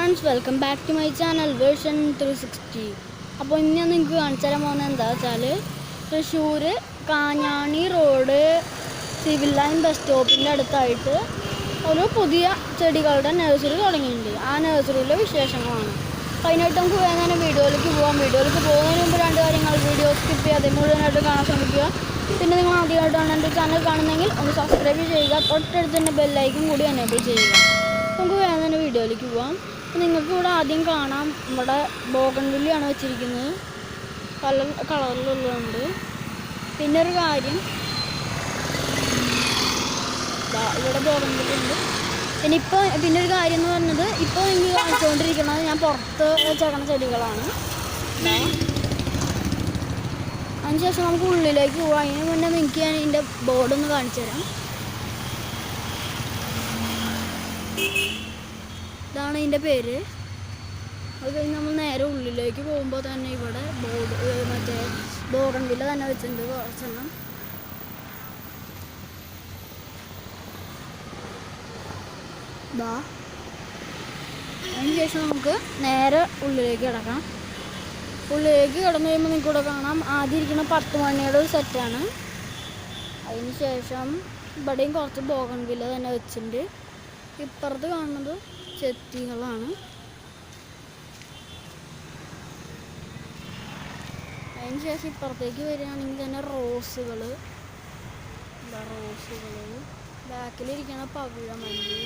friends, welcome back to my channel version 360. അപ്പോൾ ഇന്ന് ഞാൻ നിങ്ങൾക്ക് കാണിച്ചു തരാൻ പോകുന്നത് എന്താ വെച്ചാൽ Thrissur Kanjani road civil line bus സ്റ്റോപ്പിൻ്റെ അടുത്തായിട്ട് ഒരു പുതിയ ചെടികളുടെ നഴ്സറി തുടങ്ങിയിട്ടുണ്ട്. ആ നഴ്സറിയിലെ വിശേഷങ്ങളാണ്. അപ്പോൾ അതിനായിട്ട് നമുക്ക് വേഗം തന്നെ വീഡിയോയിലേക്ക് പോകാം. വീഡിയോയിലേക്ക് പോകുന്നതിന് മുമ്പ് രണ്ട് കാര്യങ്ങൾ: വീഡിയോ സ്കിപ്പ് ചെയ്യാതെ മുഴുവനായിട്ട് കാണാൻ ശ്രമിക്കുക. പിന്നെ നിങ്ങൾ ആദ്യമായിട്ടാണ് എൻ്റെ ചാനൽ കാണുന്നതെങ്കിൽ ഒന്ന് സബ്സ്ക്രൈബ് ചെയ്യുക. തൊട്ടടുത്ത് തന്നെ ബെല്ലൈക്കൺ കൂടി എനേബിൾ ചെയ്യുക. നമുക്ക് വേഗം തന്നെ വീഡിയോയിലേക്ക് പോകാം. നിങ്ങൾക്ക് ഇവിടെ ആദ്യം കാണാം, നമ്മുടെ ബോഗൺവില്ലയാണ് വെച്ചിരിക്കുന്നത്. പല കളറിലുള്ളതുണ്ട്. പിന്നെ ഒരു കാര്യം, ഇവിടെ ബോഗൺവില്ല ഉണ്ട്. പിന്നെ ഒരു കാര്യം എന്ന് പറഞ്ഞത്, ഇപ്പോൾ എനിക്ക് കാണിച്ചുകൊണ്ടിരിക്കുന്നത് ഞാൻ പുറത്ത് വെച്ചേക്കുന്ന ചെടികളാണ്. അതിനുശേഷം നമുക്ക് ഉള്ളിലേക്ക് പോകാം. അതിന് മുന്നേ നിങ്ങൾക്ക് ഞാൻ ഇതിൻ്റെ ബോർഡൊന്ന് കാണിച്ചു തരാം. ഇതാണ് ഇതിൻ്റെ പേര്. അത് കഴിഞ്ഞ് നമ്മൾ നേരെ ഉള്ളിലേക്ക് പോകുമ്പോൾ തന്നെ ഇവിടെ മറ്റേ ബോഗൺവില്ല തന്നെ വെച്ചിട്ടുണ്ട് കുറച്ചെണ്ണം. അതിനുശേഷം നമുക്ക് നേരെ ഉള്ളിലേക്ക് കിടക്കാം. ഉള്ളിലേക്ക് കിടന്നു കഴിയുമ്പോൾ നിങ്ങൾക്ക് ഇവിടെ കാണാം, ആദ്യം ഇരിക്കുന്ന 10 മണിയുടെ ഒരു സെറ്റാണ്. അതിന് ശേഷം ഇവിടെയും കുറച്ച് ബോഗൺവില്ല തന്നെ വെച്ചിട്ടുണ്ട്. ഇപ്പുറത്ത് കാണുന്നത് ചെത്തികളാണ്. അതിന് ശേഷം ഇപ്പുറത്തേക്ക് വരികയാണെങ്കിൽ തന്നെ റോസുകൾ, ബാക്കിലിരിക്കുന്ന പവിഴമല്ലി.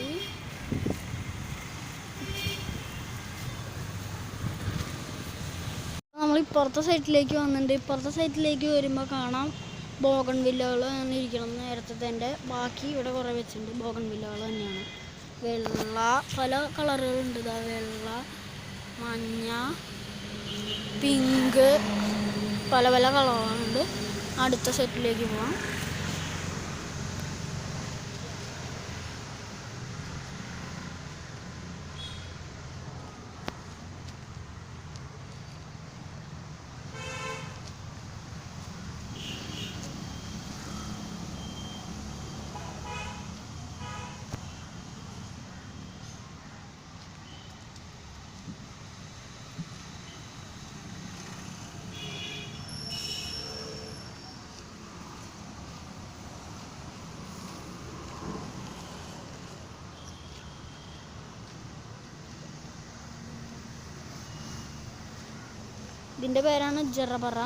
നമ്മൾ ഇപ്പുറത്തെ സൈറ്റിലേക്ക് വന്നിട്ടുണ്ട്. ഇപ്പുറത്തെ സൈറ്റിലേക്ക് വരുമ്പോൾ കാണാം ബോഗൺവില്ലകൾ അങ്ങനെ ഇരിക്കണം. നേരത്തെ തന്നെ ബാക്കി ഇവിടെ കുറേ വെച്ചിട്ടുണ്ട്. ബോഗൺവില്ലകൾ തന്നെയാണ്. വെള്ള പല കളറുകളുണ്ട്. വെള്ള, മഞ്ഞ, പിങ്ക്, പല പല കളറുകളുണ്ട്. അടുത്ത സെറ്റിലേക്ക് പോകാം. ഇതിൻ്റെ പേരാണ് ജറബറ.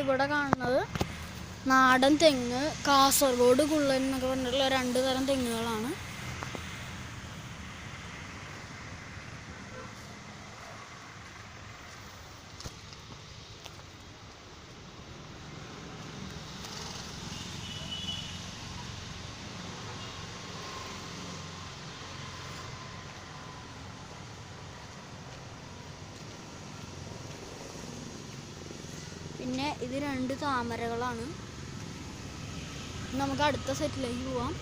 ഇവിടെ കാണുന്നത് നാടൻ തെങ്ങ്, കാസർഗോഡ് കുള്ളൻ എന്നൊക്കെ പറഞ്ഞിട്ടുള്ള 2 തരം തെങ്ങുകളാണ്. പിന്നെ ഇത് 2 താമരകളാണ്. നമുക്ക് അടുത്ത സെറ്റിലേക്ക് പോവാം.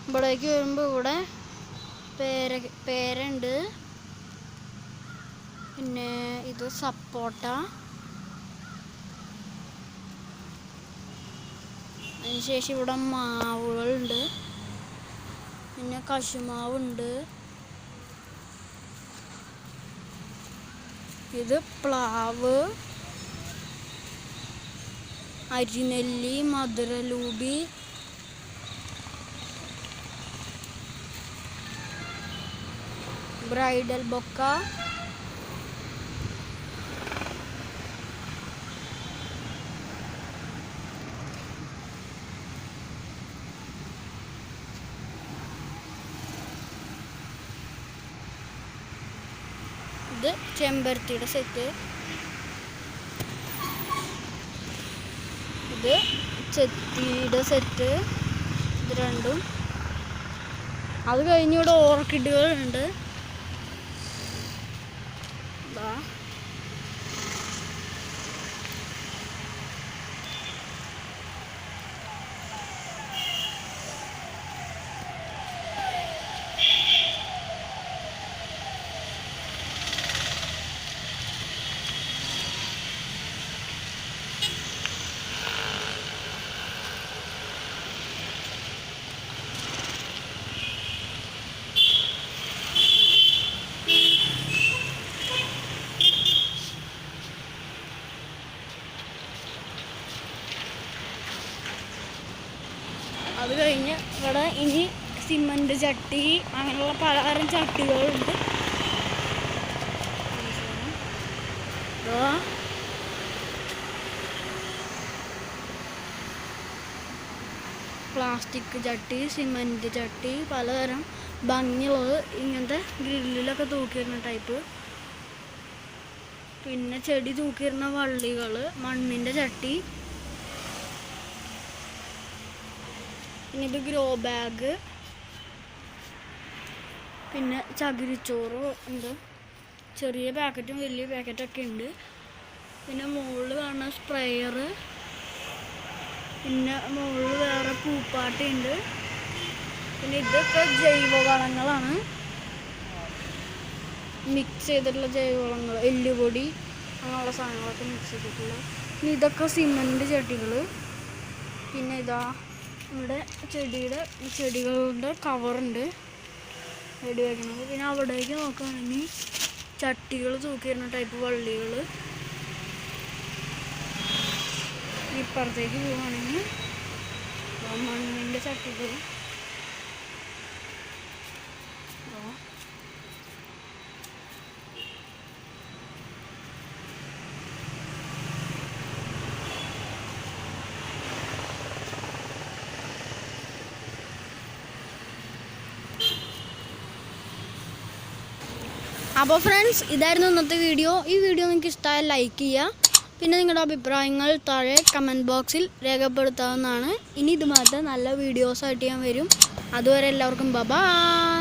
ഇവിടേക്ക് വരുമ്പോൾ ഇവിടെ പേരുണ്ട്. പിന്നെ ഇത് സപ്പോട്ട, അതിനുശേഷം ഇവിടെ മാവുകളുണ്ട്, പിന്നെ കശുമാവുണ്ട്, ഇത് പ്ലാവ്, അരിനെല്ലി, മധുരലൂബി, ബ്രൈഡൽ ബൊക്ക, ഇത് ചെമ്പരത്തിയുടെ സെറ്റ്, ഇത് ചെത്തിയുടെ സെറ്റ്, ഇത് രണ്ടും. അത് കഴിഞ്ഞ് ഇവിടെ ഓർക്കിഡുകളുണ്ട്. അത് കഴിഞ്ഞ് ഇവിടെ ഇനി സിമൻറ്റ് ചട്ടി, അങ്ങനെയുള്ള പലതരം ചട്ടികളുണ്ട്. പ്ലാസ്റ്റിക് ചട്ടി, സിമൻറ്റ് ചട്ടി, പലതരം ഭംഗിയുള്ളത് ഇങ്ങനത്തെ ഗ്രില്ലിലൊക്കെ തൂക്കിയിരുന്ന ടൈപ്പ്. പിന്നെ ചെടി തൂക്കിയിരുന്ന വള്ളികൾ, മണ്ണിൻ്റെ ചട്ടി, പിന്നെ ഇത് ഗ്രോ ബാഗ്, പിന്നെ ചകിരിച്ചോറ് ഉണ്ട്. ചെറിയ പാക്കറ്റും വലിയ പാക്കറ്റൊക്കെ ഉണ്ട്. പിന്നെ മുകളിൽ കാണുന്ന സ്പ്രെയർ, പിന്നെ മുകളിൽ വേറെ പൂപ്പാട്ടി ഉണ്ട്. പിന്നെ ഇതൊക്കെ ജൈവവളങ്ങളാണ്, മിക്സ് ചെയ്തിട്ടുള്ള ജൈവവളങ്ങൾ, എല്ലുപൊടി അങ്ങനെയുള്ള സാധനങ്ങളൊക്കെ മിക്സ് ചെയ്തിട്ടുള്ള. പിന്നെ ഇതൊക്കെ സിമൻറ്റ് ചട്ടികൾ. പിന്നെ ഇതാ ഇവിടെ ചെടികളുടെ കവറുണ്ട് ചെടി വയ്ക്കണത്. പിന്നെ അവിടേക്ക് നോക്കുകയാണെങ്കിൽ ചട്ടികൾ തൂക്കിയിരുന്ന ടൈപ്പ് വള്ളികൾ. ഇപ്പുറത്തേക്ക് പോവുകയാണെങ്കിൽ മണ്ണിൻ്റെ ചട്ടികൾ. അപ്പോൾ ഫ്രണ്ട്സ്, ഇതായിരുന്നു ഇന്നത്തെ വീഡിയോ. ഈ വീഡിയോ നിങ്ങൾക്ക് ഇഷ്ടമായാൽ ലൈക്ക് ചെയ്യുക. പിന്നെ നിങ്ങളുടെ അഭിപ്രായങ്ങൾ താഴെ കമൻറ്റ് ബോക്സിൽ രേഖപ്പെടുത്താവുന്നതാണ്. ഇനി ഇതുമാതിരി നല്ല വീഡിയോസായിട്ട് ഞാൻ വരും. അതുവരെ എല്ലാവർക്കും ബൈ.